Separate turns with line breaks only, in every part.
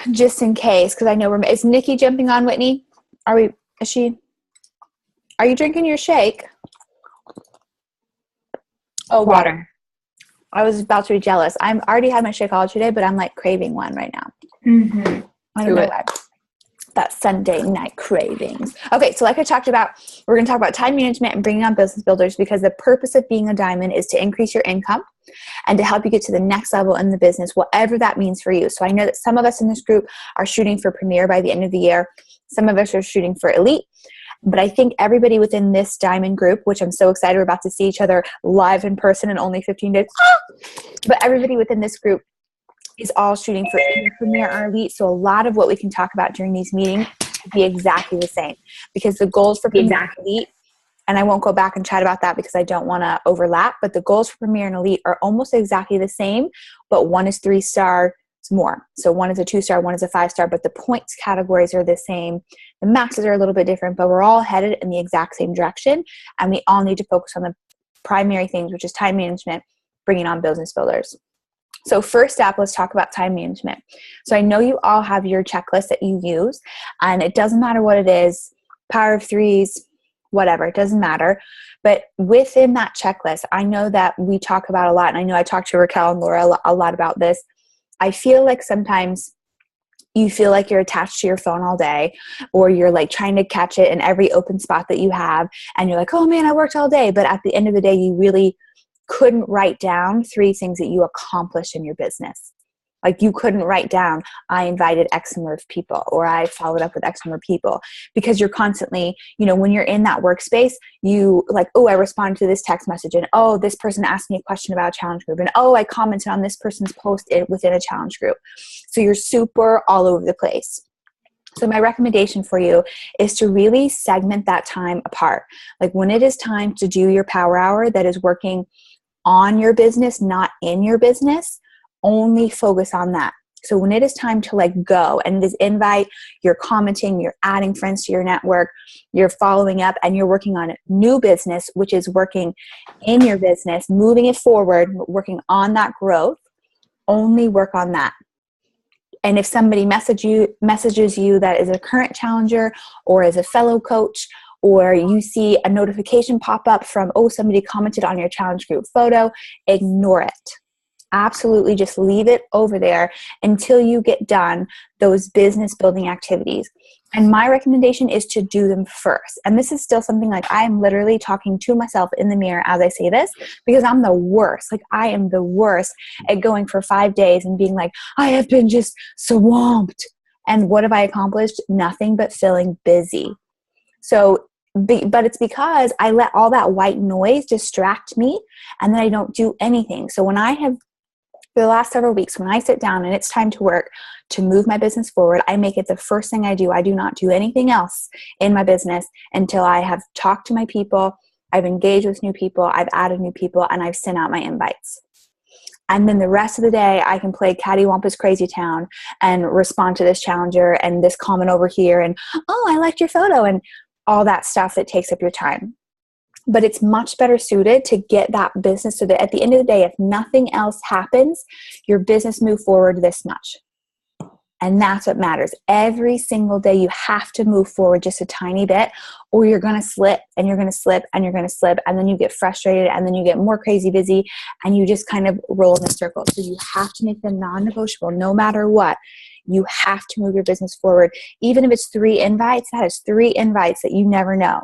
just in case, because I know is Nikki jumping on, Whitney? Are you drinking your shake? Oh, water. I was about to be jealous. I'm already had my Shakeology today, but I'm like craving one right now.
Mm-hmm.
I don't know why. That Sunday night cravings. Okay, so like I talked about, we're going to talk about time management and bringing on business builders, because the purpose of being a diamond is to increase your income and to help you get to the next level in the business, whatever that means for you. So I know that some of us in this group are shooting for Premier by the end of the year. Some of us are shooting for Elite. But I think everybody within this diamond group, which I'm so excited we're about to see each other live in person in only 15 days, but everybody within this group is all shooting for either Premier or Elite. So a lot of what we can talk about during these meetings will be exactly the same, because the goals for Premier and Elite, and I won't go back and chat about that because I don't want to overlap, but the goals for Premier and Elite are almost exactly the same, but one is 3-star more. So one is a 2-star, one is a 5-star, but the points categories are the same. The maxes are a little bit different, but we're all headed in the exact same direction. And we all need to focus on the primary things, which is time management, bringing on business builders. So first up, let's talk about time management. So I know you all have your checklist that you use, and it doesn't matter what it is, power of threes, whatever, it doesn't matter. But within that checklist, I know that we talk about a lot, and I know I talked to Raquel and Laura a lot about this. I feel like sometimes you feel like you're attached to your phone all day, or you're like trying to catch it in every open spot that you have. And you're like, oh man, I worked all day. But at the end of the day, you really couldn't write down 3 things that you accomplished in your business. Like you couldn't write down, I invited X number of people, or I followed up with X number of people, because you're constantly, when you're in that workspace, you like, oh, I responded to this text message, and oh, this person asked me a question about a challenge group, and oh, I commented on this person's post within a challenge group. So you're super all over the place. So my recommendation for you is to really segment that time apart. Like when it is time to do your power hour that is working on your business, not in your business, only focus on that. So when it is time to like go, and it is invite, you're commenting, you're adding friends to your network, you're following up, and you're working on new business, which is working in your business, moving it forward, working on that growth, only work on that. And if somebody messages you that is a current challenger or is a fellow coach, or you see a notification pop up from, oh, somebody commented on your challenge group photo, ignore it. Absolutely just leave it over there until you get done those business building activities. And my recommendation is to do them first. And this is still something like I am literally talking to myself in the mirror as I say this, because I'm the worst. Like I am the worst at going for 5 days and being like, I have been just swamped. And what have I accomplished? Nothing but feeling busy. So but it's because I let all that white noise distract me, and then I don't do anything. So when I have, for the last several weeks, when I sit down and it's time to work to move my business forward, I make it the first thing I do. I do not do anything else in my business until I have talked to my people, I've engaged with new people, I've added new people, and I've sent out my invites. And then the rest of the day, I can play Cattywampus Crazy Town and respond to this challenger and this comment over here, and, oh, I liked your photo, and all that stuff that takes up your time. But it's much better suited to get that business so that at the end of the day, if nothing else happens, your business move forward this much. And that's what matters. Every single day you have to move forward just a tiny bit, or you're going to slip and you're going to slip and you're going to slip, and then you get frustrated and then you get more crazy busy and you just kind of roll in a circle. So you have to make them non-negotiable no matter what. You have to move your business forward. Even if it's 3 invites, that is 3 invites that you never know.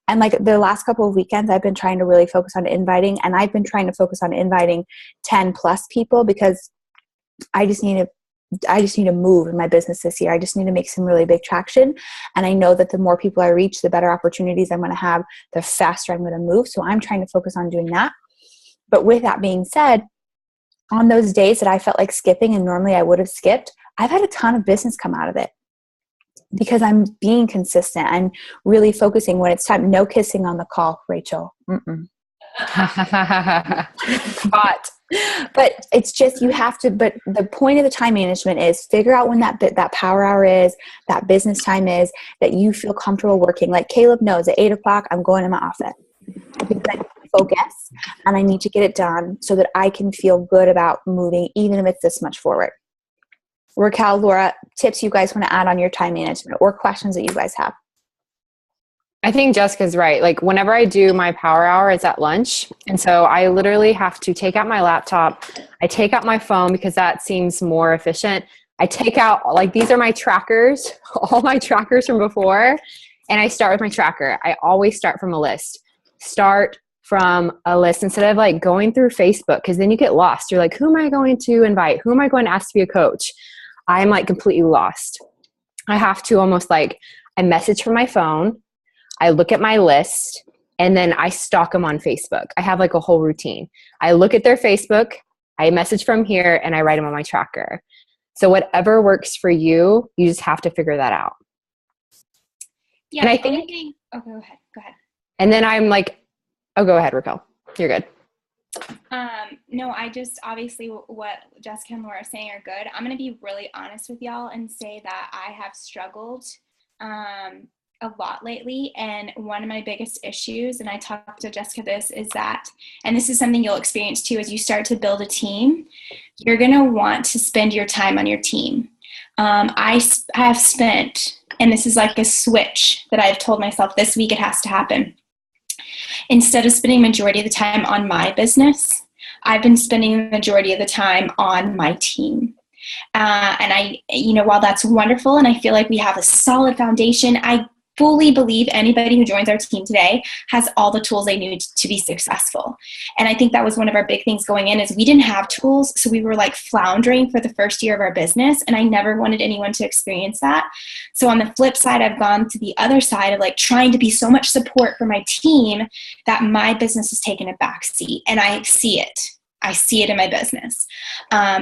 And like the last couple of weekends, I've been trying to really focus on inviting, and I've been trying to focus on inviting 10 plus people, because I just need to move in my business this year. I just need to make some really big traction. And I know that the more people I reach, the better opportunities I'm going to have, the faster I'm going to move. So I'm trying to focus on doing that. But with that being said, on those days that I felt like skipping and normally I would have skipped, I've had a ton of business come out of it, because I'm being consistent. I'm really focusing when it's time. No kissing on the call, Rachel. But it's just, you have to, but the point of the time management is figure out when that power hour is, that business time is, that you feel comfortable working. Like Caleb knows at 8:00, I'm going to my office because I need to focus and I need to get it done so that I can feel good about moving, even if it's this much forward. Raquel, Laura, tips you guys want to add on your time management or questions that you guys have?
I think Jessica's right. Like whenever I do my power hour, it's at lunch. And so I literally have to take out my laptop. I take out my phone because that seems more efficient. I take out, like, these are my trackers, all my trackers from before. And I start with my tracker. I always start from a list. Start from a list instead of like going through Facebook, because then you get lost. You're like, who am I going to invite? Who am I going to ask to be a coach? I'm like completely lost. I have to almost like, I message from my phone. I look at my list and then I stalk them on Facebook. I have like a whole routine. I look at their Facebook, I message from here, and I write them on my tracker. So whatever works for you, you just have to figure that out.
Yeah,
and I
the
think,
only thing, oh, go ahead.
And then I'm like, oh, go ahead, Raquel. You're good.
No, I just, obviously what Jessica and Laura are saying are good. I'm going to be really honest with y'all and say that I have struggled a lot lately. And one of my biggest issues, and I talked to Jessica this, is that, and this is something you'll experience too, as you start to build a team, you're going to want to spend your time on your team. I have spent, and this is like a switch that I've told myself this week, it has to happen. Instead of spending majority of the time on my business, I've been spending the majority of the time on my team. And I, while that's wonderful, and I feel like we have a solid foundation, I fully believe anybody who joins our team today has all the tools they need to be successful. And I think that was one of our big things going in, is we didn't have tools. So we were like floundering for the first year of our business. And I never wanted anyone to experience that. So on the flip side, I've gone to the other side of like trying to be so much support for my team that my business has taken a backseat, and I see it. I see it in my business.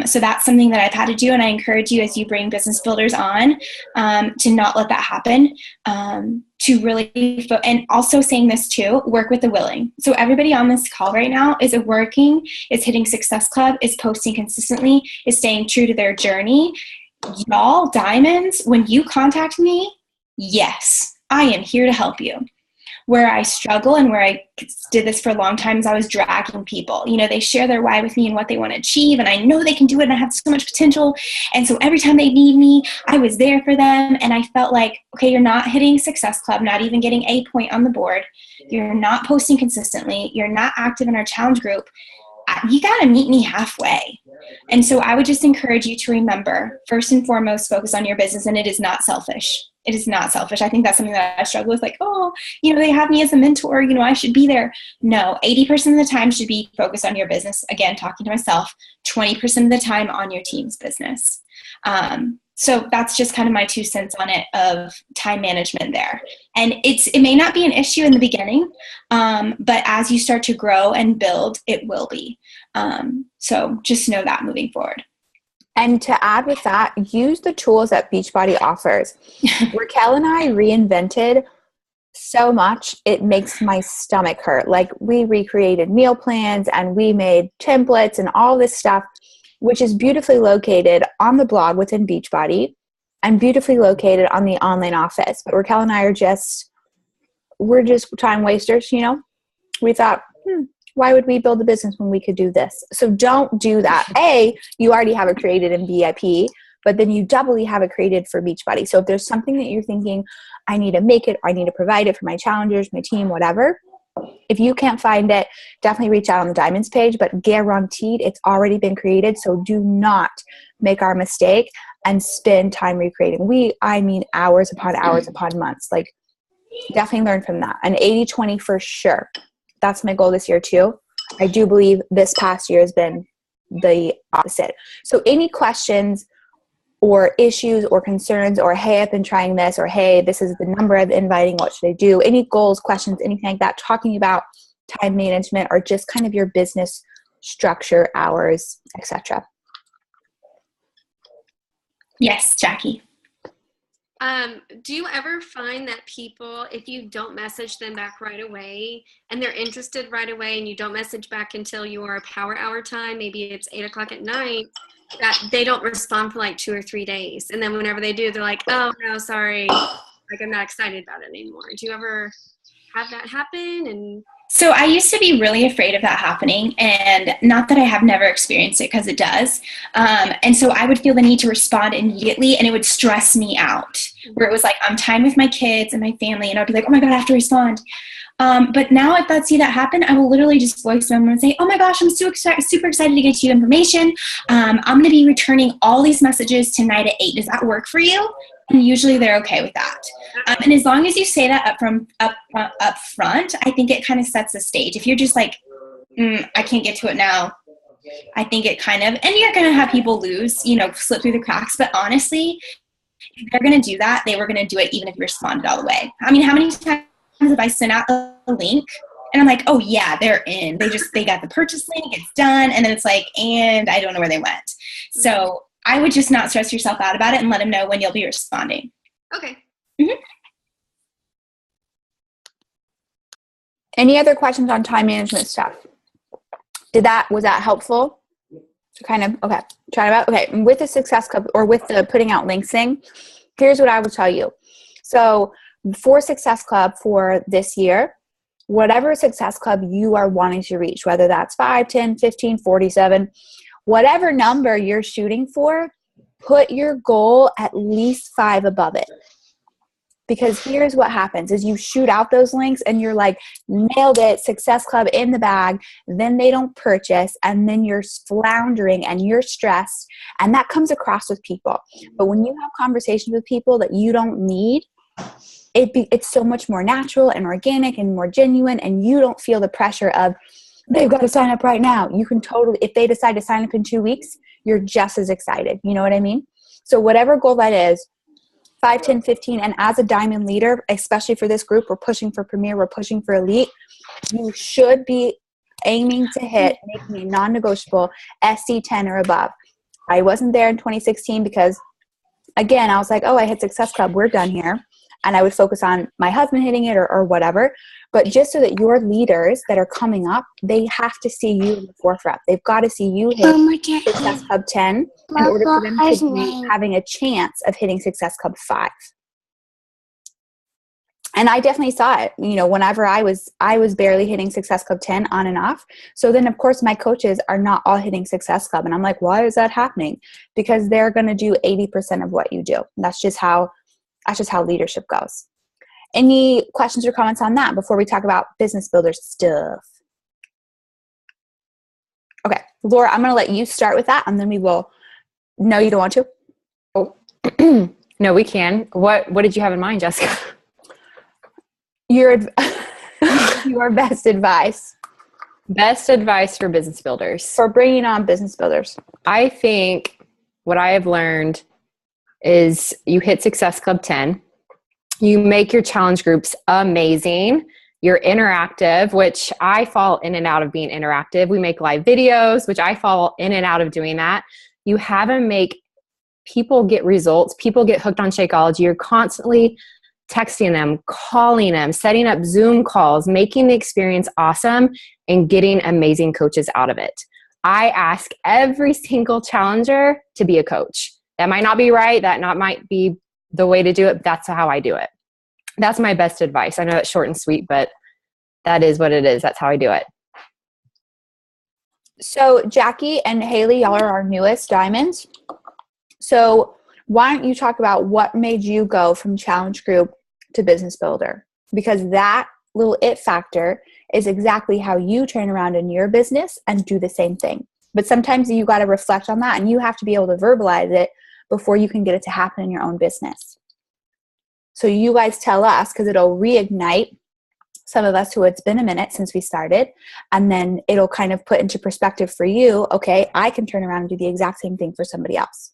So that's something that I've had to do. And I encourage you, as you bring business builders on, to not let that happen, to really, and also saying this too, work with the willing. So everybody on this call right now is hitting Success Club, is posting consistently, is staying true to their journey. Y'all diamonds, when you contact me, yes, I am here to help you. Where I struggle and where I did this for a long time is I was dragging people. They share their why with me and what they want to achieve, and I know they can do it, and I have so much potential. And so every time they need me, I was there for them. And I felt like, okay, you're not hitting Success Club, not even getting a point on the board. You're not posting consistently. You're not active in our challenge group. You got to meet me halfway. And so I would just encourage you to remember, first and foremost, focus on your business, and it is not selfish. It is not selfish. I think that's something that I struggle with, like, they have me as a mentor, I should be there. No, 80% of the time should be focused on your business. Again, talking to myself, 20% of the time on your team's business. So that's just kind of my 2 cents on it of time management there. And it may not be an issue in the beginning, but as you start to grow and build, it will be. So just know that moving forward.
And to add with that, use the tools that Beachbody offers. Raquel and I reinvented so much, it makes my stomach hurt. Like, we recreated meal plans and we made templates and all this stuff, which is beautifully located on the blog within Beachbody and beautifully located on the online office. But Raquel and I we're just time wasters, We thought, why would we build a business when we could do this? So don't do that. You already have it created in VIP, but then you doubly have it created for Beachbody. So if there's something that you're thinking, I need to make it, or I need to provide it for my challengers, my team, whatever, if you can't find it, definitely reach out on the Diamonds page, but guaranteed it's already been created. So do not make our mistake and spend time recreating. Hours upon hours upon months. Like, definitely learn from that. An 80-20 for sure. That's my goal this year too. I do believe this past year has been the opposite. So any questions or issues or concerns, or hey, I've been trying this, or hey, this is the number I'm inviting, what should I do? Any goals, questions, anything like that, talking about time management or just kind of your business structure, hours, etc.
Yes, Jackie.
Do you ever find that people, if you don't message them back right away and they're interested right away and you don't message back until your power hour time, maybe it's 8:00 at night, that they don't respond for like 2 or 3 days? And then whenever they do, they're like, oh no, sorry. Like, I'm not excited about it anymore. Do you ever have that happen? And
So I used to be really afraid of that happening, and not that I have never experienced it, because it does. And so I would feel the need to respond immediately, and it would stress me out, where it was like, I'm time with my kids and my family, and I'd be like, oh my God, I have to respond. But now if I see that happen, I will literally just voice them and say, oh my gosh, I'm super excited to get you information. I'm going to be returning all these messages tonight at 8. Does that work for you? And usually they're okay with that. And as long as you say that up front, I think it kind of sets the stage. If you're just like, I can't get to it now, I think it kind of, and you're going to have people slip through the cracks. But honestly, if they're going to do that, they were going to do it even if you responded all the way. I mean, how many times have I sent out a link and I'm like, oh yeah, they're in. They got the purchase link, it's done. And then it's like, and I don't know where they went. So I would just not stress yourself out about it and let them know when you'll be responding.
Okay.
Mm-hmm.
Any other questions on time management stuff? Was that helpful? Okay. Okay. With the Success Club, or with the putting out links thing, here's what I would tell you. So for Success Club for this year, whatever Success Club you are wanting to reach, whether that's 5, 10, 15, 47, whatever number you're shooting for, put your goal at least 5 above it. Because here's what happens is you shoot out those links and you're like, nailed it, Success Club in the bag. Then they don't purchase, and then you're floundering and you're stressed, and that comes across with people. But when you have conversations with people that you don't need, it's so much more natural and organic and more genuine, and you don't feel the pressure of, they've got to sign up right now. You can totally, if they decide to sign up in 2 weeks, you're just as excited. You know what I mean? So whatever goal that is, 5, 10, 15, and as a diamond leader, especially for this group, we're pushing for Premier, we're pushing for Elite, you should be aiming to hit, making a non-negotiable SC10 or above. I wasn't there in 2016 because, again, I was like, oh, I hit Success Club, we're done here. And I would focus on my husband hitting it or whatever. But just so that your leaders that are coming up, they have to see you in the forefront. They've got to see you hit Success Club 10 in order for them to be having a chance of hitting Success Club 5. And I definitely saw it, whenever I was barely hitting Success Club 10 on and off. So then, of course, my coaches are not all hitting Success Club. And I'm like, why is that happening? Because they're going to do 80% of what you do. That's just how leadership goes. Any questions or comments on that before we talk about business builder stuff? Okay, Laura, I'm going to let you start with that, and then we will. No, you don't want to?
Oh. No, we can. What did you have in mind, Jessica?
Your best advice.
Best advice for business builders.
For bringing on business builders.
I think what I have learned is you hit Success Club 10. You make your challenge groups amazing. You're interactive, which I fall in and out of being interactive. We make live videos, which I fall in and out of doing that. You have them make people get results. People get hooked on Shakeology. You're constantly texting them, calling them, setting up Zoom calls, making the experience awesome, and getting amazing coaches out of it. I ask every single challenger to be a coach. That might not be right. That might be the way to do it. But that's how I do it. That's my best advice. I know it's short and sweet, but that is what it is. That's how I do it.
So Jackie and Haley, y'all are our newest diamonds. So why don't you talk about what made you go from challenge group to business builder? Because that little it factor is exactly how you turn around in your business and do the same thing. But sometimes you got to reflect on that, and you have to be able to verbalize it before you can get it to happen in your own business. So you guys tell us, because it'll reignite some of us who it's been a minute since we started, and then it'll kind of put into perspective for you, okay, I can turn around and do the exact same thing for somebody else.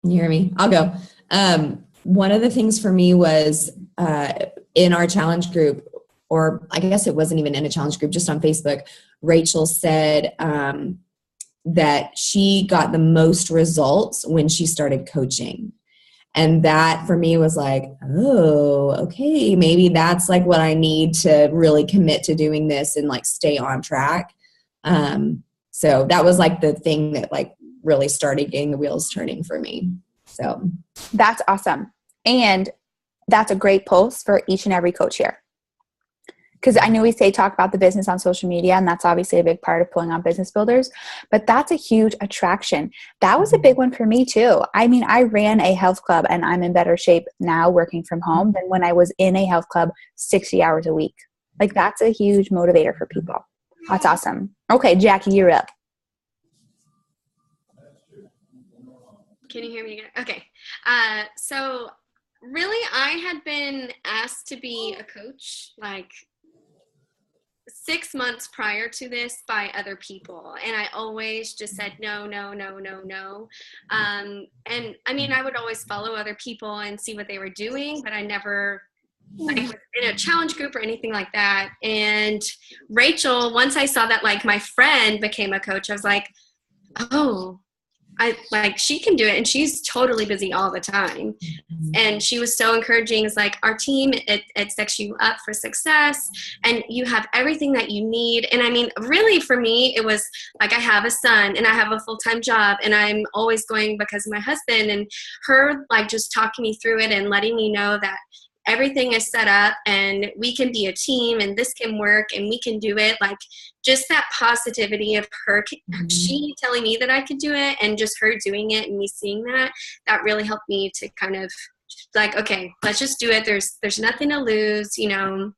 Can you hear me? I'll go. One of the things for me was in our challenge group, or I guess it wasn't even in a challenge group, just on Facebook, Rachel said that she got the most results when she started coaching. And that for me was like, oh, okay, maybe that's like what I need to really commit to doing this and like stay on track. So that was like the thing that like really started getting the wheels turning for me. So
that's awesome. And that's a great post for each and every coach here. Because I know we say talk about the business on social media, and that's obviously a big part of pulling on business builders, but that's a huge attraction. That was a big one for me too. I mean, I ran a health club and I'm in better shape now working from home than when I was in a health club 60 hours a week. Like, that's a huge motivator for people. That's awesome. Okay, Jackie, you're up.
Can you hear me again? Okay. So really, I had been asked to be a coach like 6 months prior to this by other people. And I always just said, no, no, no, no, no. And I mean, I would always follow other people and see what they were doing, but I never like was in a challenge group or anything like that. And Rachel, once I saw that like my friend became a coach, I was like, oh, she can do it, and she's totally busy all the time. And she was so encouraging. It's like, our team, it sets you up for success, and you have everything that you need. And I mean, really for me, it was like, I have a son and I have a full-time job, and I'm always going because of my husband, and her like just talking me through it and letting me know that everything is set up and we can be a team and this can work and we can do it. Like, just that positivity of her, she telling me that I could do it, and just her doing it and me seeing that really helped me to kind of like, okay, let's just do it. There's nothing to lose, you know,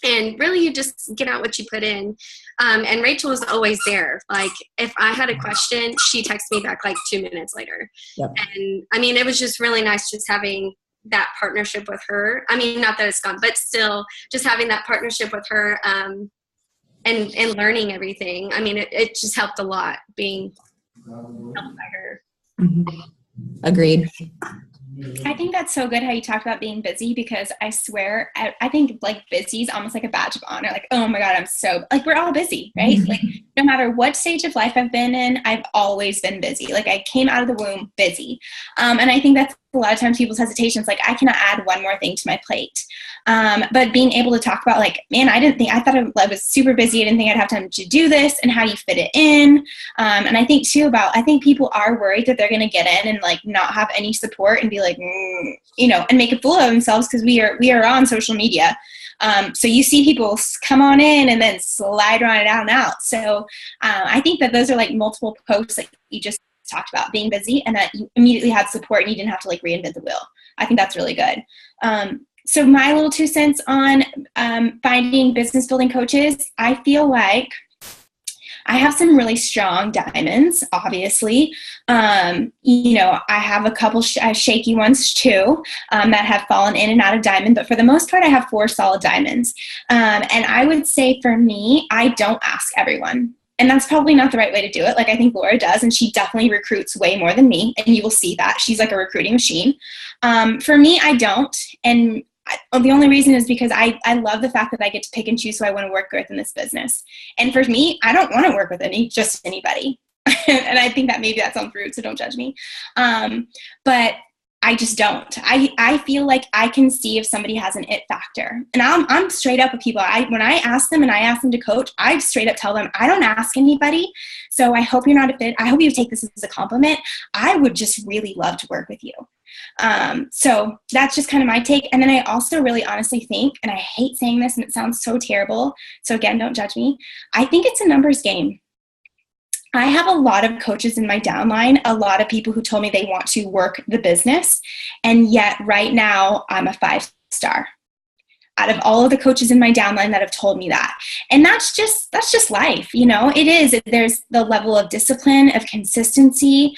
and really you just get out what you put in. And Rachel was always there. Like, if I had a question, she texted me back like 2 minutes later. Yep. And I mean, it was just really nice just having that partnership with her. I mean, not that it's gone, but still just having that partnership with her, and learning everything. I mean, it just helped a lot being helped by her.
Agreed.
I think that's so good how you talked about being busy, because I swear, I think like busy is almost like a badge of honor. Like, oh my God, I'm so, like, we're all busy, right? Like, no matter what stage of life I've been in, I've always been busy. Like, I came out of the womb busy. And I think that's a lot of times people's hesitations, like, I cannot add one more thing to my plate. But being able to talk about like, man, I thought I was super busy. I didn't think I'd have time to do this, and how you fit it in. And I think too I think people are worried that they're going to get in and like not have any support and be like, you know, and make a fool of themselves, because we are on social media. So you see people come on in and then slide right out and out. So I think that those are like multiple posts that you just talked about, being busy, and that you immediately had support and you didn't have to like reinvent the wheel. I think that's really good. So my little 2 cents on finding business building coaches, I feel like I have some really strong diamonds, obviously. You know, I have a couple shaky ones too, that have fallen in and out of diamond, but for the most part, I have 4 solid diamonds. And I would say for me, I don't ask everyone. And that's probably not the right way to do it. Like, I think Laura does, and she definitely recruits way more than me, and you will see that. She's like a recruiting machine. For me, I don't. And the only reason is because I love the fact that I get to pick and choose who I want to work with in this business. And for me, I don't want to work with just anybody. And I think that maybe that sounds rude, so don't judge me. But I just don't. I feel like I can see if somebody has an it factor. And I'm straight up with people. When I ask them and I ask them to coach, I straight up tell them, I don't ask anybody. So I hope you're not a fit. I hope you take this as a compliment. I would just really love to work with you. So that's just kind of my take. And then I also really honestly think, and I hate saying this and it sounds so terrible, so again, don't judge me, I think it's a numbers game. I have a lot of coaches in my downline, a lot of people who told me they want to work the business, and yet right now I'm a 5-star. Out of all of the coaches in my downline that have told me that. And that's just life, you know. It is. There's the level of discipline, of consistency,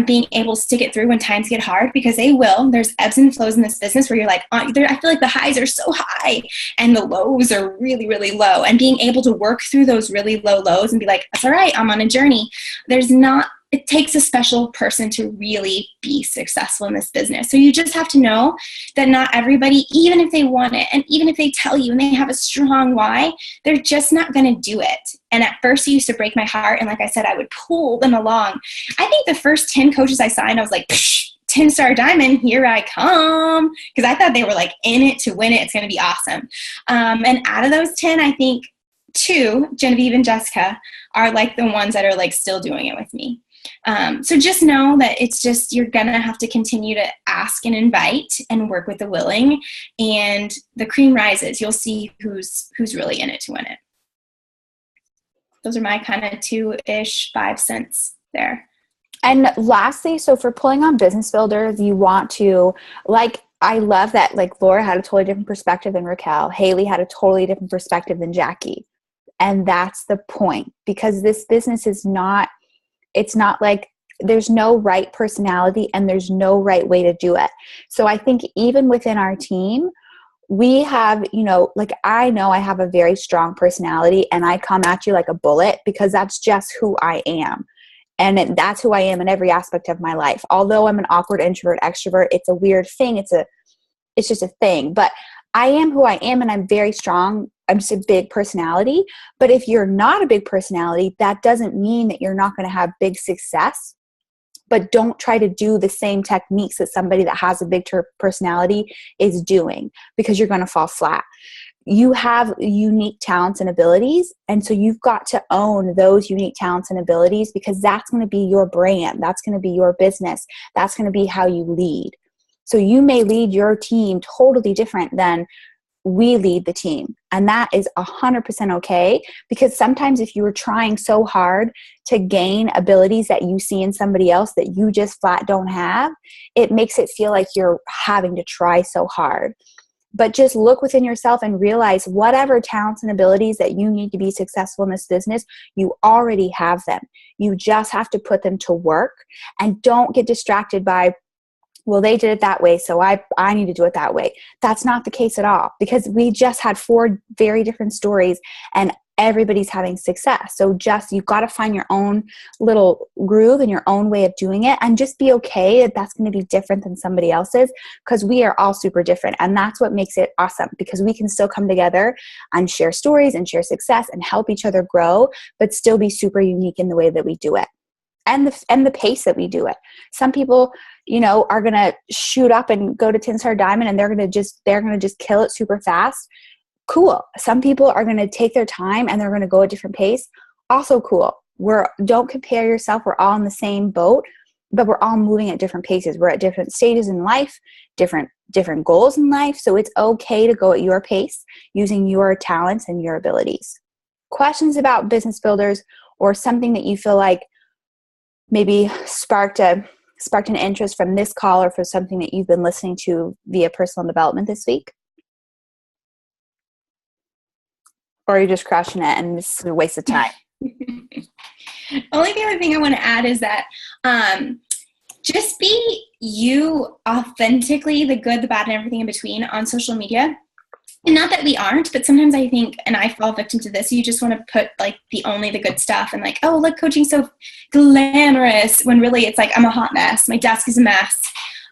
being able to stick it through when times get hard, because they will. There's ebbs and flows in this business where you're like, I feel like the highs are so high and the lows are really, really low. And being able to work through those really low lows and be like, that's all right, I'm on a journey. It takes a special person to really be successful in this business. So you just have to know that not everybody, even if they want it, and even if they tell you and they have a strong why, they're just not going to do it. And at first it used to break my heart. And like I said, I would pull them along. I think the first 10 coaches I signed, I was like, 10-star diamond, here I come. Because I thought they were like in it to win it. It's going to be awesome. And out of those 10, I think 2, Genevieve and Jessica, are like the ones that are like still doing it with me. So just know that it's just, you're going to have to continue to ask and invite and work with the willing, and the cream rises. You'll see who's really in it to win it. Those are my kind of 5 cents there.
And lastly, so for pulling on business builders, you want to, like, I love that, like, Laura had a totally different perspective than Raquel. Haley had a totally different perspective than Jackie. And that's the point, because this business is not, it's not like, there's no right personality and there's no right way to do it. So I think even within our team, we have, you know I have a very strong personality, and I come at you like a bullet because that's just who I am. And that's who I am in every aspect of my life. Although I'm an awkward introvert, extrovert, it's a weird thing. It's just a thing. But I am who I am, and I'm very strong. I'm just a big personality. But if you're not a big personality, that doesn't mean that you're not going to have big success. But don't try to do the same techniques that somebody that has a big personality is doing, because you're going to fall flat. You have unique talents and abilities, and so you've got to own those unique talents and abilities, because that's going to be your brand. That's going to be your business. That's going to be how you lead. So you may lead your team totally different than we lead the team. And that is 100% okay, because sometimes if you are trying so hard to gain abilities that you see in somebody else that you just flat don't have, it makes it feel like you're having to try so hard. But just look within yourself and realize whatever talents and abilities that you need to be successful in this business, you already have them. You just have to put them to work, and don't get distracted by, well, they did it that way, so I need to do it that way. That's not the case at all, because we just had 4 very different stories and everybody's having success. So you've got to find your own little groove and your own way of doing it, and just be okay that that's going to be different than somebody else's, because we are all super different. And that's what makes it awesome, because we can still come together and share stories and share success and help each other grow, but still be super unique in the way that we do it. And the pace that we do it. Some people, are going to shoot up and go to Tin Star Diamond, and they're going to just kill it super fast. Cool. Some people are going to take their time and they're going to go a different pace. Also cool. Don't compare yourself. We're all in the same boat, but we're all moving at different paces. We're at different stages in life, different goals in life. So it's okay to go at your pace using your talents and your abilities. Questions about business builders, or something that you feel like maybe sparked an interest from this call, or for something that you've been listening to via personal development this week? Or are you just crushing it and this is a waste of time?
Only the other thing I want to add is that just be you authentically, the good, the bad, and everything in between on social media. And not that we aren't, but sometimes I think, and I fall victim to this, you just want to put like only the good stuff and like, oh, look, coaching's so glamorous, when really it's like, I'm a hot mess. My desk is a mess.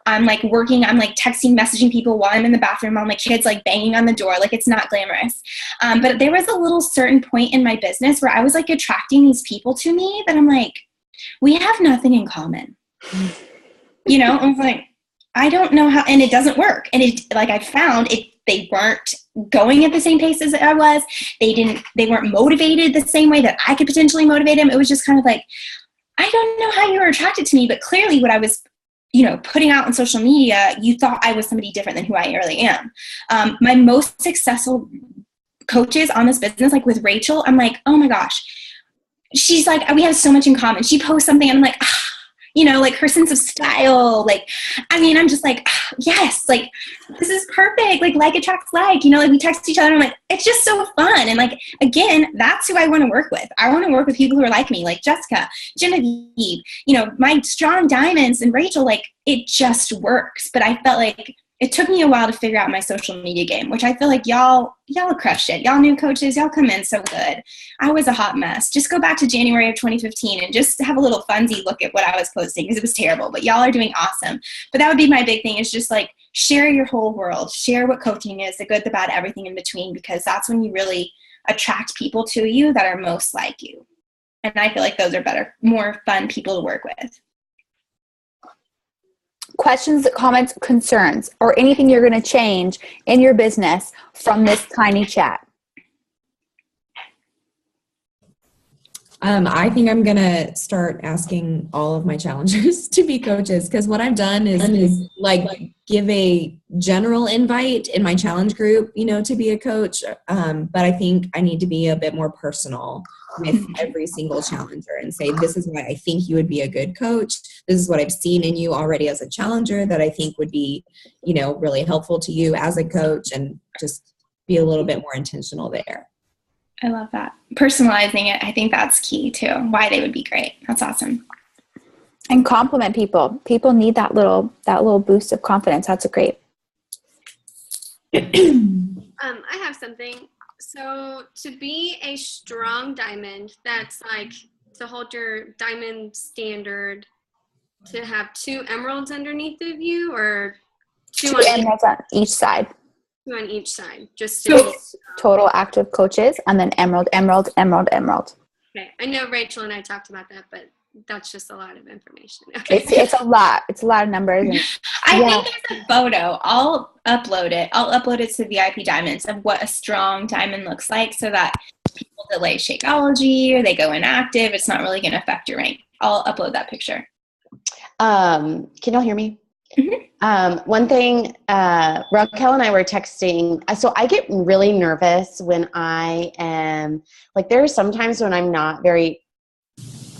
I'm like working, I'm like texting, messaging people while I'm in the bathroom, while my kids like banging on the door. Like, it's not glamorous. But there was a little certain point in my business where I was like attracting these people to me that I'm like, we have nothing in common. I was like, I don't know how, and it doesn't work. And I found it, they weren't going at the same pace as I was. They weren't motivated the same way that I could potentially motivate them. It was just kind of like, I don't know how you were attracted to me, but clearly what I was, putting out on social media, you thought I was somebody different than who I really am. My most successful coaches on this business, like with Rachel, I'm like, oh my gosh, she's like, we have so much in common. She posts something and I'm like, like her sense of style. I'm just like, yes, like this is perfect. Like attracts like, we text each other and I'm like, it's just so fun. And again, that's who I want to work with. I want to work with people who are like me, like Jessica, Genevieve, my strong diamonds, and Rachel, like it just works. But I felt like it took me a while to figure out my social media game, which I feel like y'all crushed it. Y'all new coaches, y'all come in so good. I was a hot mess. Just go back to January of 2015 and just have a little funsy look at what I was posting, because it was terrible, but y'all are doing awesome. But that would be my big thing, is just like share your whole world, share what coaching is, the good, the bad, everything in between, because that's when you really attract people to you that are most like you. And I feel like those are better, more fun people to work with.
Questions, comments, concerns, or anything you're going to change in your business from this tiny chat?
I think I'm gonna start asking all of my challengers to be coaches, because what I've done is like give a general invite in my challenge group, to be a coach. But I think I need to be a bit more personal with every single challenger and say, this is why I think you would be a good coach. This is what I've seen in you already as a challenger that I think would be, really helpful to you as a coach, and just be a little bit more intentional there.
I love that. Personalizing it, I think that's key too. Why they would be great. That's awesome.
And compliment people. People need that little boost of confidence. That's great.
I have something. So to be a strong diamond, that's like to hold your diamond standard, to have 2 emeralds underneath of you, or 2
emeralds on each side.
2 on each side, just to be
total active coaches, and then emerald.
Okay, I know Rachel and I talked about that, but that's just a lot of information. Okay.
It's a lot. It's a lot of numbers. And,
I think there's a photo. I'll upload it to VIP Diamonds of what a strong diamond looks like, so that people delay Shakeology or they go inactive, it's not really going to affect your rank. I'll upload that picture.
Can y'all hear me?
Mm-hmm.
One thing, Raquel and I were texting. So I get really nervous when I am, like, there are some times when I'm not very,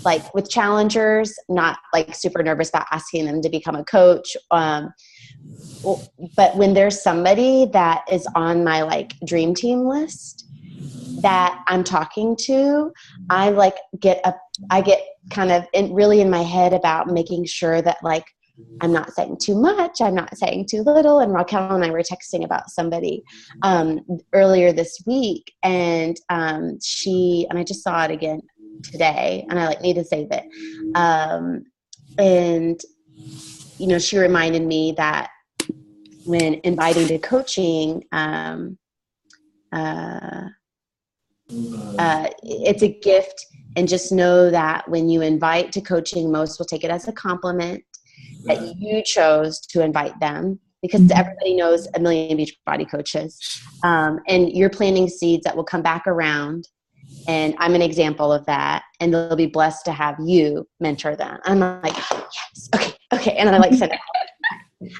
like, with challengers, not like super nervous about asking them to become a coach. But when there's somebody that is on my like dream team list that I'm talking to, I get kind of really in my head about making sure that, like, I'm not saying too much, I'm not saying too little. And Raquel and I were texting about somebody earlier this week, and I just saw it again today, and I need to save it. And she reminded me that when inviting to coaching, it's a gift, and just know that when you invite to coaching, most will take it as a compliment that you chose to invite them, because everybody knows a million Beachbody coaches, and you're planting seeds that will come back around. And I'm an example of that, and they'll be blessed to have you mentor them. I'm like, yes, okay, and I send it.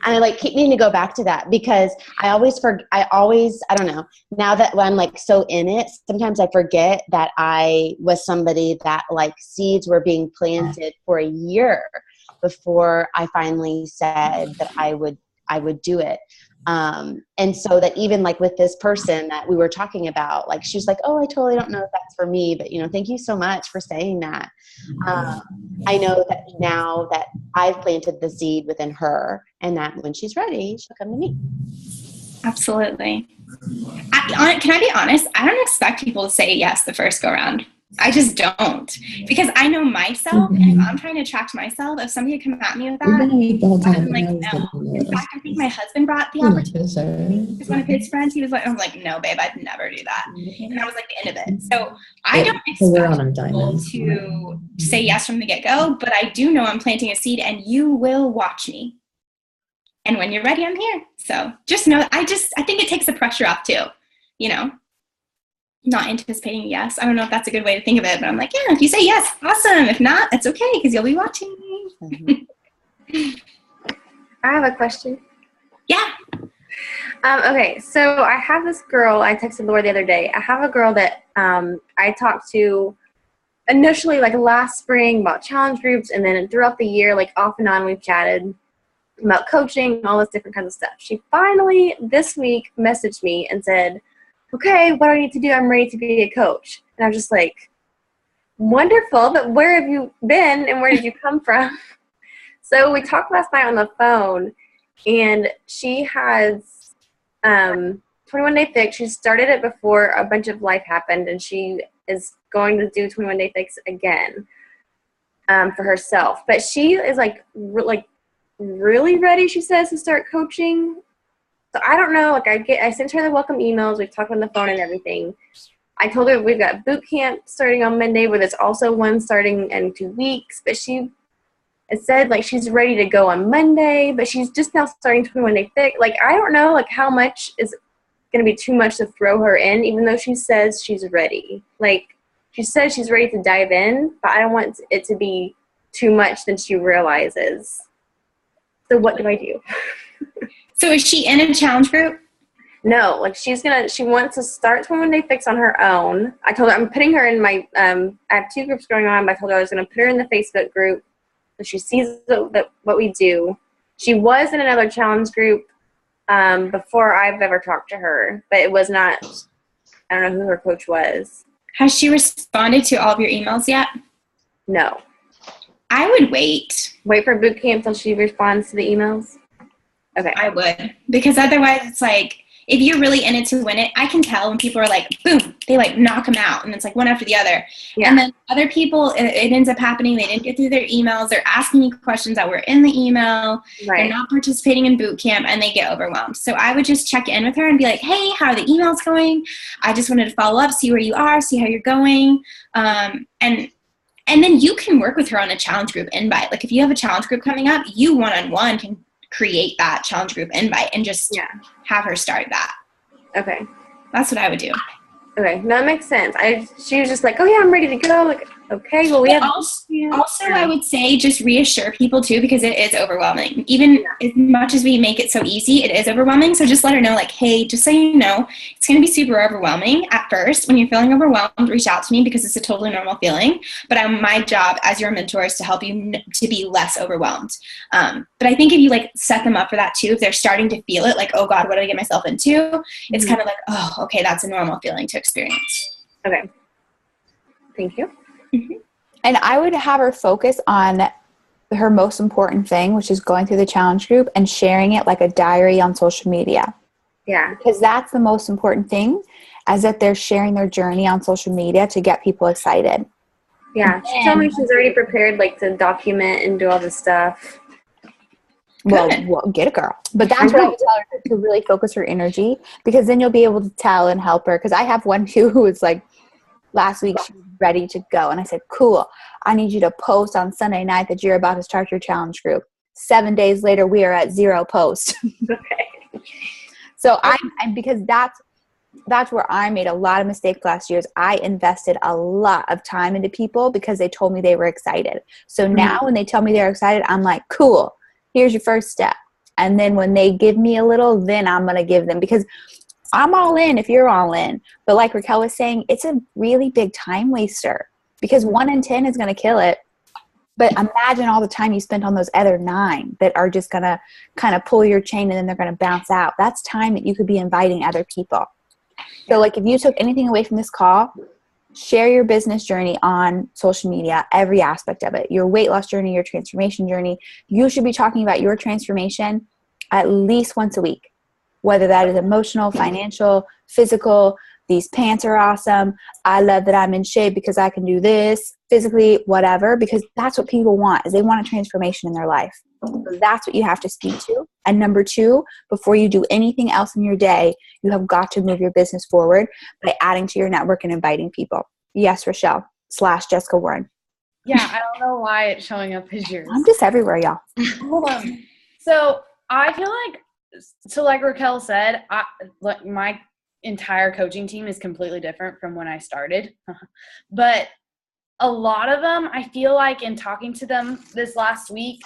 And I keep needing to go back to that, because I don't know, now that when I'm so in it, sometimes I forget that I was somebody that seeds were being planted for a year before I finally said that I would do it. And so that even with this person that we were talking about, she was like, oh, I totally don't know if that's for me, but thank you so much for saying that. I know that now that I've planted the seed within her, and that when she's ready, she'll come to me.
Absolutely. Can I be honest? I don't expect people to say yes the first go round. I just don't, because I know myself, and if I'm trying to attract myself, if somebody would come at me with that, I'm like, no. In fact, I think my husband brought the opportunity, because one of his friends, I was like, no, babe, I'd never do that. And I was the end of it. So I don't expect people to say yes from the get-go, but I do know I'm planting a seed, and you will watch me. And when you're ready, I'm here. So just know, I think it takes the pressure off too, not anticipating yes. I don't know if that's a good way to think of it, but I'm like, yeah, if you say yes, awesome. If not, it's okay, because you'll be watching.
I have a question.
Yeah.
Okay, so I have this girl, I texted Laura the other day. I have a girl that I talked to initially last spring about challenge groups, and then throughout the year, off and on, we've chatted about coaching, all this different kinds of stuff. She finally this week messaged me and said, okay, what do I need to do? I'm ready to be a coach. And I was just like, wonderful, but where have you been and where did you come from? So we talked last night on the phone, and she has 21 Day Fix. She started it before a bunch of life happened, and she is going to do 21 Day Fix again for herself. But she is really ready, she says, to start coaching. So I don't know, I sent her the welcome emails, we've talked on the phone and everything. I told her we've got boot camp starting on Monday, where there's also one starting in 2 weeks, but she has said she's ready to go on Monday, but she's just now starting 21 Day Fix. I don't know how much is going to be too much to throw her in, even though she says she's ready. she says she's ready to dive in, but I don't want it to be too much than she realizes. So what do I do?
So is she in a challenge group?
No, like she wants to start 21 Day Fix on her own. I told her I'm putting her in my, I have 2 groups going on, but I told her I was going to put her in the Facebook group so she sees what we do. She was in another challenge group before I've ever talked to her, but it was not, I don't know who her coach was.
Has she responded to all of your emails yet?
No.
I would wait.
Wait for boot camp till she responds to the emails? Okay.
I would. Because otherwise it's like, if you're really in it to win it, I can tell when people are like, boom, they like knock them out. And it's like one after the other.
Yeah.
And then other people, it ends up happening. They didn't get through their emails. They're asking you questions that were in the email.
Right.
They're not participating in boot camp and they get overwhelmed. So I would just check in with her and be like, hey, how are the emails going? I just wanted to follow up, see where you are, see how you're going. And then you can work with her on a challenge group invite. Like if you have a challenge group coming up, you one-on-one can create that challenge group invite and just have her start that.
Okay.
That's what I would do.
Okay, that makes sense. She was just like, oh yeah, I'm ready to go. Like, okay, well we have.
Also, I would say just reassure people too, because it is overwhelming. Even as much as we make it so easy, it is overwhelming. So just let her know, like, hey, just so you know, it's going to be super overwhelming at first. When you're feeling overwhelmed, reach out to me because it's a totally normal feeling. But my job as your mentor is to help you to be less overwhelmed. But I think if you like set them up for that too, if they're starting to feel it, like, oh God, what did I get myself into? It's kind of like, oh, okay, that's a normal feeling to experience.
Okay. Thank you.
Mm-hmm. And I would have her focus on her most important thing, which is going through the challenge group and sharing it like a diary on social media.
Yeah.
Because that's the most important thing, is that they're sharing their journey on social media to get people excited.
Yeah. She told me she's already prepared, like, to document and do all this stuff.
Well, get a girl. But that's what I would tell her, to really focus her energy, because then you'll be able to tell and help her. Because I have one too who was like, last week she was ready to go. And I said, cool, I need you to post on Sunday night that you're about to start your challenge group. 7 days later, we are at 0 posts.
Okay.
So because that's where I made a lot of mistakes last year. I invested a lot of time into people because they told me they were excited. So now when they tell me they're excited, I'm like, cool, here's your first step. And then when they give me a little, then I'm going to give them, because I'm all in if you're all in. But like Raquel was saying, it's a really big time waster, because 1 in 10 is going to kill it. But imagine all the time you spent on those other 9 that are just going to kind of pull your chain and then they're going to bounce out. That's time that you could be inviting other people. So like if you took anything away from this call, share your business journey on social media, every aspect of it, your weight loss journey, your transformation journey. You should be talking about your transformation at least once a week, whether that is emotional, financial, physical. These pants are awesome. I love that I'm in shape because I can do this physically, whatever, because that's what people want, is they want a transformation in their life. So that's what you have to speak to. And number 2, before you do anything else in your day, you have got to move your business forward by adding to your network and inviting people. Yes, Rochelle / Jessica Warren.
Yeah, I don't know why it's showing up as yours.
I'm just everywhere, y'all.
So I feel like Raquel said, my entire coaching team is completely different from when I started. But a lot of them, I feel like in talking to them this last week,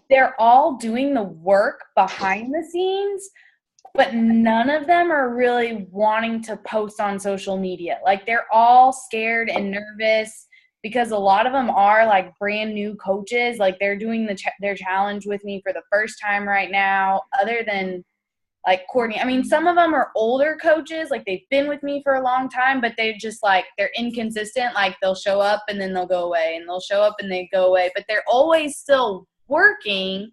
they're all doing the work behind the scenes, but none of them are really wanting to post on social media. Like they're all scared and nervous, because a lot of them are like brand new coaches. Like they're doing their challenge with me for the first time right now, other than like Courtney. I mean, some of them are older coaches, like they've been with me for a long time, but they're just like, they're inconsistent. Like they'll show up and then they'll go away, and they'll show up and they go away, but they're always still working.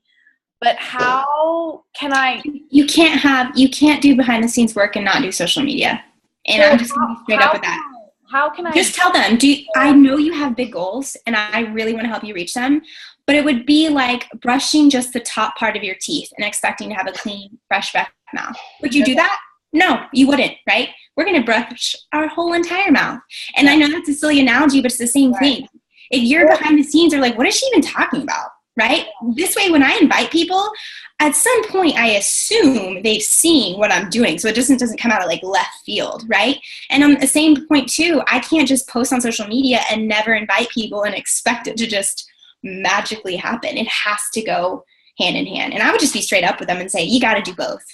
But how can I? You can't do behind the scenes work and not do social media. And so I'm just going to be straight up with that. How can I? Just tell them, I know you have big goals and I really want to help you reach them, but it would be like brushing just the top part of your teeth and expecting to have a clean, fresh breath mouth. Would you do that? No, you wouldn't, right? We're going to brush our whole entire mouth. And I know that's a silly analogy, but it's the same thing. If you're behind the scenes, they're like, what is she even talking about?
right? This way, when I invite people, at some point, I assume they've seen what I'm doing. So it doesn't come out of like left field, right? And on the same point too, I can't just post on social media and never invite people and expect it to just magically happen. It has to go hand in hand. And I would just be straight up with them and say, you got to do both.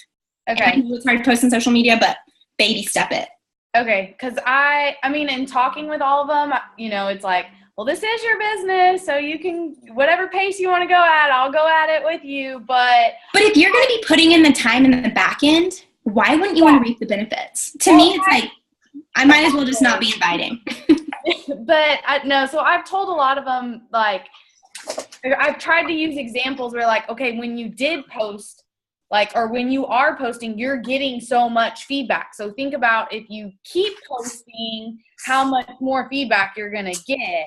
Okay.
It's hard to post on social media, but baby step it.
Okay. Because I mean, in talking with all of them, it's like, well, this is your business, so you can, whatever pace you want to go at, I'll go at it with you. But
if you're going to be putting in the time in the back end, why wouldn't you want to reap the benefits? To me, it's like, I might as well just not be inviting.
But no, so I've told a lot of them, like, I've tried to use examples where, like, okay, when you did post, like, or when you are posting, you're getting so much feedback. So think about if you keep posting, how much more feedback you're going to get.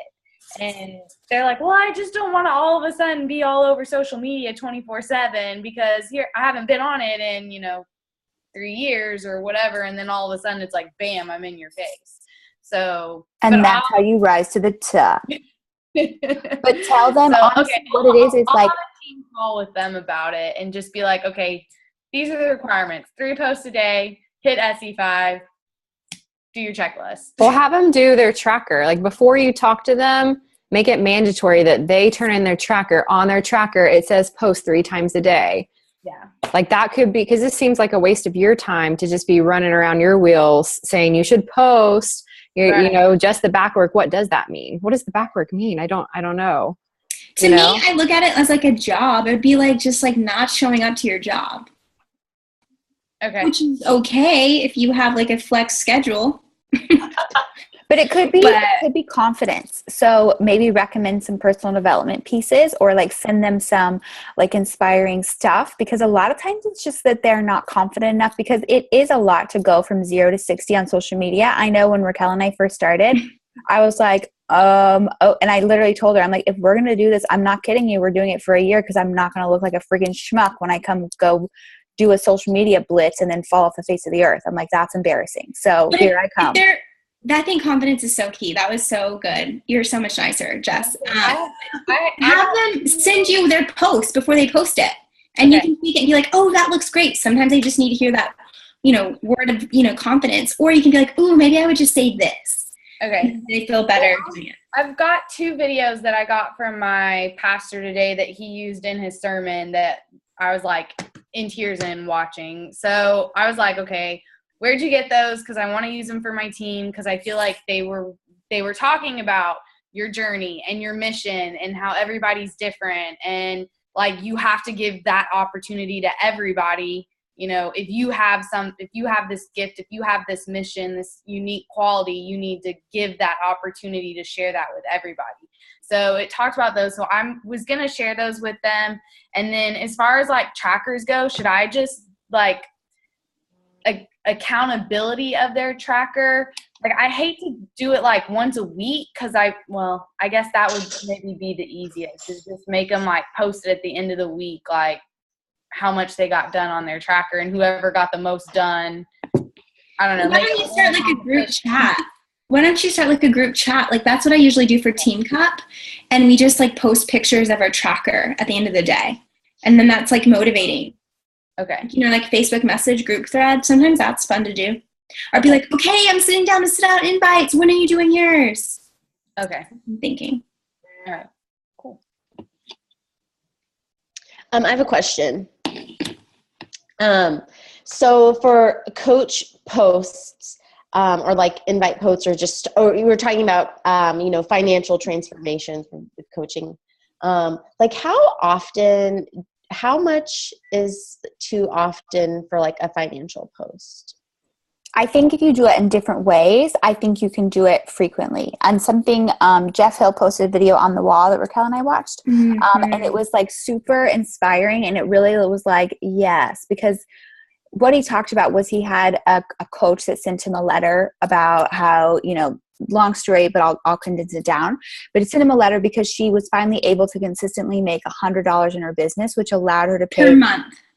And they're like, well, I just don't want to all of a sudden be all over social media 24/7 because here I haven't been on it in, 3 years or whatever. And then all of a sudden it's like, bam, I'm in your face. So,
and that's how you rise to the top. But tell them honestly what it is. It's like,
I'll have a team call with them about it and just be like, okay, these are the requirements: 3 posts a day, hit SE5, do your checklist.
Well, have them do their tracker. Like before you talk to them, make it mandatory that they turn in their tracker. On their tracker, it says post 3 times a day.
Yeah.
Like that could be, because this seems like a waste of your time to just be running around your wheels saying you should post, just the back work. What does that mean? What does the back work mean? I don't know.
To me, I look at it as like a job. It'd be like just like not showing up to your job.
Okay.
Which is okay if you have like a flex schedule.
But it could be confidence. So maybe recommend some personal development pieces or like send them some like inspiring stuff, because a lot of times it's just that they're not confident enough, because it is a lot to go from 0 to 60 on social media. I know when Raquel and I first started, I was like, and I literally told her, I'm like, if we're going to do this, I'm not kidding you. We're doing it for a year because I'm not going to look like a freaking schmuck when I go do a social media blitz and then fall off the face of the earth. I'm like, that's embarrassing. So here I come.
I think confidence is so key. That was so good. You're so much nicer, Jess. Have them send you their post before they post it. And you can tweak it and be like, oh, that looks great. Sometimes they just need to hear that, word of, confidence. Or you can be like, oh, maybe I would just say this.
Okay.
They feel better doing it.
I've got 2 videos that I got from my pastor today that he used in his sermon that I was like in tears in watching. So I was like, okay, where'd you get those? Because I want to use them for my team, because I feel like they were talking about your journey and your mission and how everybody's different, and like you have to give that opportunity to everybody. If you have this gift, if you have this mission, this unique quality, you need to give that opportunity to share that with everybody. So it talked about those. So I was going to share those with them. And then as far as like trackers go, should I just like accountability of their tracker? Like I hate to do it like once a week, because I guess that would maybe be the easiest, is just make them like post it at the end of the week, like how much they got done on their tracker, and whoever got the most done, I don't know.
Why don't you start like a group chat? Why don't you start like a group chat? Like that's what I usually do for Team Cup. And we just like post pictures of our tracker at the end of the day. And then that's like motivating.
Okay.
Like Facebook message group thread. Sometimes that's fun to do. Or be like, okay, I'm sitting down to sit out invites. When are you doing yours?
Okay.
I'm thinking.
All right. Cool.
I have a question. So for coach posts, or like invite posts, or you were talking about, financial transformations with coaching. Like how much is too often for like a financial post?
I think if you do it in different ways, I think you can do it frequently. And something, Jeff Hill posted a video on the wall that Raquel and I watched. And it was like super inspiring. And it really was like, yes, because what he talked about was he had a coach that sent him a letter about how, long story, but I'll condense it down. But it sent him a letter because she was finally able to consistently make $100 in her business, which allowed her to pay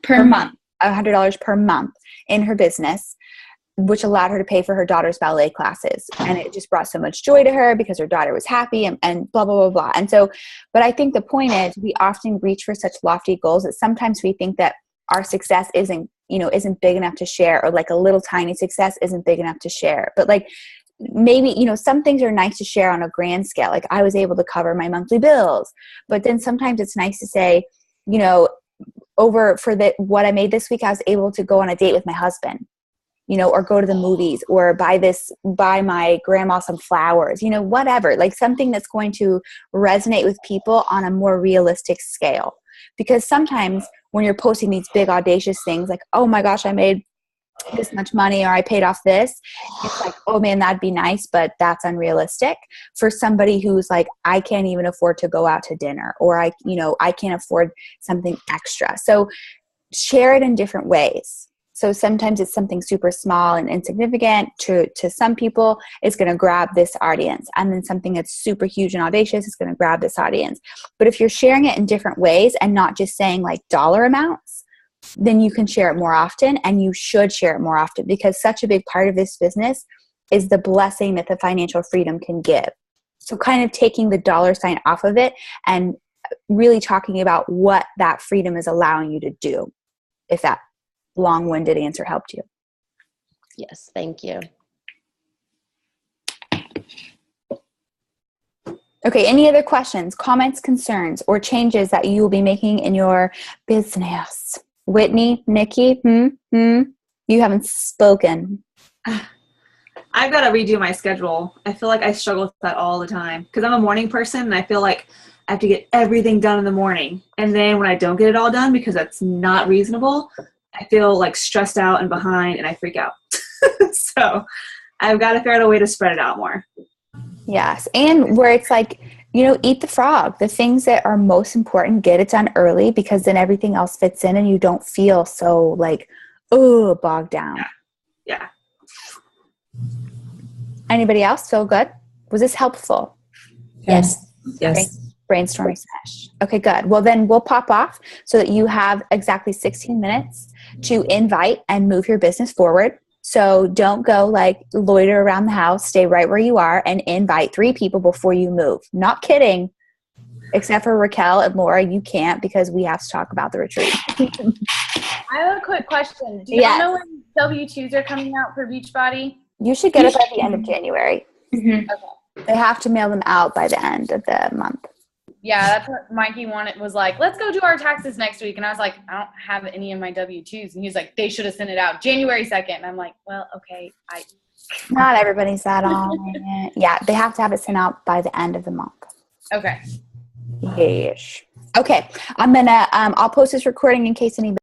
per month, $100
per month in her business. which allowed her to pay for her daughter's ballet classes. And it just brought so much joy to her because her daughter was happy and blah, blah, blah, blah. And so, but I think the point is we often reach for such lofty goals that sometimes we think that our success isn't big enough to share, or like a little tiny success isn't big enough to share. But like maybe, some things are nice to share on a grand scale. Like I was able to cover my monthly bills, but then sometimes it's nice to say, what I made this week, I was able to go on a date with my husband, or go to the movies, or buy my grandma some flowers, whatever, like something that's going to resonate with people on a more realistic scale. Because sometimes when you're posting these big audacious things like, oh my gosh, I made this much money, or I paid off this, it's like, oh man, that'd be nice, but that's unrealistic for somebody who's like, I can't even afford to go out to dinner, or I can't afford something extra. So share it in different ways. So sometimes it's something super small and insignificant to some people, it's going to grab this audience. And then something that's super huge and audacious is going to grab this audience. But if you're sharing it in different ways and not just saying like dollar amounts, then you can share it more often, and you should share it more often, because such a big part of this business is the blessing that the financial freedom can give. So kind of taking the dollar sign off of it and really talking about what that freedom is allowing you to do, if that long-winded answer helped you.
Yes, thank you.
Okay, any other questions, comments, concerns, or changes that you will be making in your business? Whitney, Nikki, you haven't spoken.
I've got to redo my schedule. I feel like I struggle with that all the time because I'm a morning person, and I feel like I have to get everything done in the morning. And then when I don't get it all done because that's not reasonable, I feel like stressed out and behind, and I freak out. So I've got to figure out a way to spread it out more.
Yes. And where it's like, eat the frog. The things that are most important, get it done early, because then everything else fits in and you don't feel so like, bogged down.
Yeah.
Anybody else feel good? Was this helpful?
Yes.
Okay. Brainstorming sesh. Okay, good. Well, then we'll pop off so that you have exactly 16 minutes to invite and move your business forward. So don't go like loiter around the house. Stay right where you are and invite 3 people before you move. Not kidding. Except for Raquel and Laura, you can't, because we have to talk about the retreat.
I have a quick question. Do you know when W-2s are coming out for Beachbody?
You should get it by the end of January.
Mm-hmm. Okay.
They have to mail them out by the end of the month.
Yeah, that's what Mikey was like, let's go do our taxes next week. And I was like, I don't have any of my W-2s. And he's like, they should have sent it out January 2nd. And I'm like, well, okay.
Not everybody's that on it. Yeah, they have to have it sent out by the end of the month.
Okay.
Yes. Okay, I'm going to, I'll post this recording in case anybody